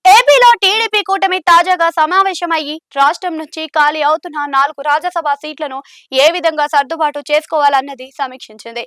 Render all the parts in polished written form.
ఏపీలో టీడీపీ కూటమి తాజాగా సమావేశమయ్యి రాష్ట్రం నుంచి ఖాళీ అవుతున్న 4 రాజ్యసభ సీట్లను ఏ విధంగా సర్దుబాటు చేసుకోవాలన్నది సమీక్షించింది.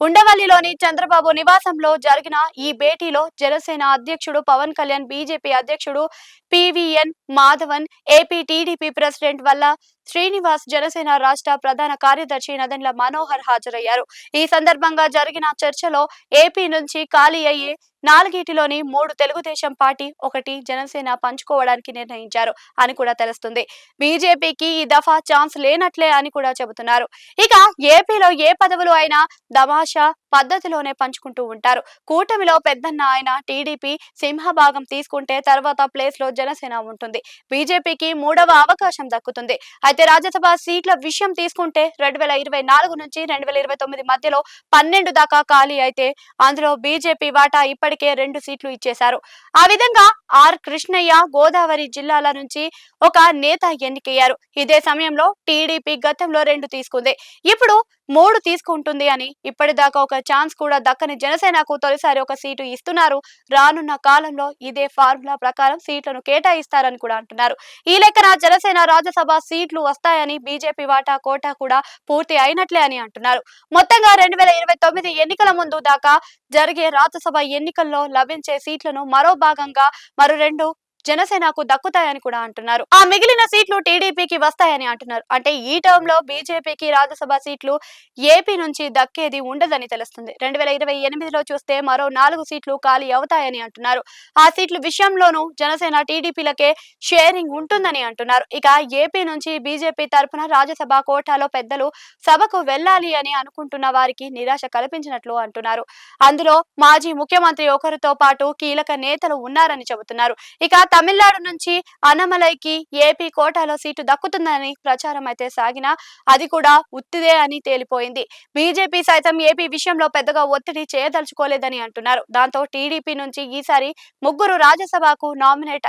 ఉండవల్లిలోని చంద్రబాబు నివాసంలో జరిగిన ఈ భేటీలో జనసేన అధ్యక్షుడు పవన్ కళ్యాణ్, బీజేపీ అధ్యక్షుడు PVN Madhavan, AP TDP president వల్ల శ్రీనివాస్, జనసేన రాష్ట్ర ప్రధాన కార్యదర్శి నదెండ్ల మనోహర్ హాజరయ్యారు. ఈ సందర్భంగా జరిగిన చర్చలో ఏపీ నుంచి ఖాళీ అయ్యే నాలుగిటిలోని 3 తెలుగుదేశం పార్టీ, 1 జనసేన పంచుకోవడానికి నిర్ణయించారు అని కూడా తెలుస్తుంది. బీజేపీకి ఈ దఫా ఛాన్స్ లేనట్లే అని కూడా చెబుతున్నారు. ఇక ఏపీలో ఏ పదవులు అయినా తమాషా పద్ధతిలోనే పంచుకుంటూ ఉంటారు. కూటమిలో పెద్దన్న ఆయన టీడీపీ సింహభాగం తీసుకుంటే తర్వాత ప్లేస్ లో జనసేన ఉంటుంది. బీజేపీకి 3వ అవకాశం దక్కుతుంది. అయితే రాజ్యసభ సీట్ల విషయం తీసుకుంటే 2024 నుంచి 2029 మధ్యలో 12 దాకా ఖాళీ అయితే అందులో బీజేపీ వాటా ఇప్పటికే 2 సీట్లు ఇచ్చేశారు. ఆ విధంగా ఆర్ కృష్ణయ్య గోదావరి జిల్లాల నుంచి ఒక నేత ఎన్నికయ్యారు. ఇదే సమయంలో టీడీపీ గతంలో 2 తీసుకుంది, ఇప్పుడు 3 తీసుకుంటుంది అని. ఇప్పటిదాకా ఒక ఛాన్స్ కూడా దక్కని జనసేనకు తొలిసారి ఒక సీటు ఇస్తున్నారు. రానున్న కాలంలో ఇదే ఫార్ములా ప్రకారం సీట్లను కేటాయిస్తారని కూడా అంటున్నారు. ఈ లెక్కన జనసేన రాజ్యసభ సీట్లు వస్తాయని, బీజేపీ వాటా కోటా కూడా పూర్తి అయినట్లే అని అంటున్నారు. మొత్తంగా 2029 ఎన్నికల ముందు దాకా జరిగే రాజ్యసభ ఎన్నికల్లో లభించే సీట్లను మరో భాగంగా మరో 2 జనసేనకు దక్కుతాయని కూడా అంటున్నారు. ఆ మిగిలిన సీట్లు టీడీపీకి వస్తాయని అంటున్నారు. అంటే ఈ టర్మ్ లో బీజేపీకి రాజ్యసభ సీట్లు ఏపీ నుంచి దక్కేది ఉండదని తెలుస్తుంది. 2028లో చూస్తే మరో 4 సీట్లు ఖాళీ అవుతాయని అంటున్నారు. ఆ సీట్ల విషయంలోనూ జనసేన టీడీపీలకే షేరింగ్ ఉంటుందని అంటున్నారు. ఇక ఏపీ నుంచి బీజేపీ తరఫున రాజ్యసభ కోటాలో పెద్దలు సభకు వెళ్లాలి అని అనుకుంటున్న వారికి నిరాశ కల్పించినట్లు అంటున్నారు. అందులో మాజీ ముఖ్యమంత్రి ఒకరితో పాటు కీలక నేతలు ఉన్నారని చెబుతున్నారు. ఇక తమిళనాడు నుంచి అన్నమలైకి ఏపీ కోటాలో సీటు దక్కుతుందని ప్రచారం అయితే సాగినా అది కూడా ఉత్తిదే అని తేలిపోయింది. బీజేపీ సైతం ఏపీ విషయంలో పెద్దగా ఒత్తిడి చేయదలుచుకోలేదని అంటున్నారు. దాంతో టీడీపీ నుంచి ఈసారి 3 రాజ్యసభకు నామినేట్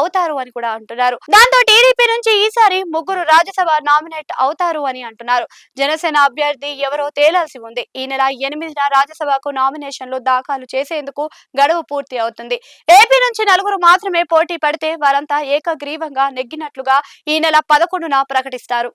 అవుతారు అని కూడా అంటున్నారు. జనసేన అభ్యర్థి ఎవరో తేలాల్సి ఉంది. ఈ నెల 8న రాజ్యసభకు నామినేషన్లు దాఖలు చేసేందుకు గడువు పూర్తి అవుతుంది. ఏపీ నుంచి 4 మాత్రమే పోటీ పడితే వారంతా ఏకగ్రీవంగా నెగ్గినట్లుగా ఈ నెల 11న ప్రకటిస్తారు.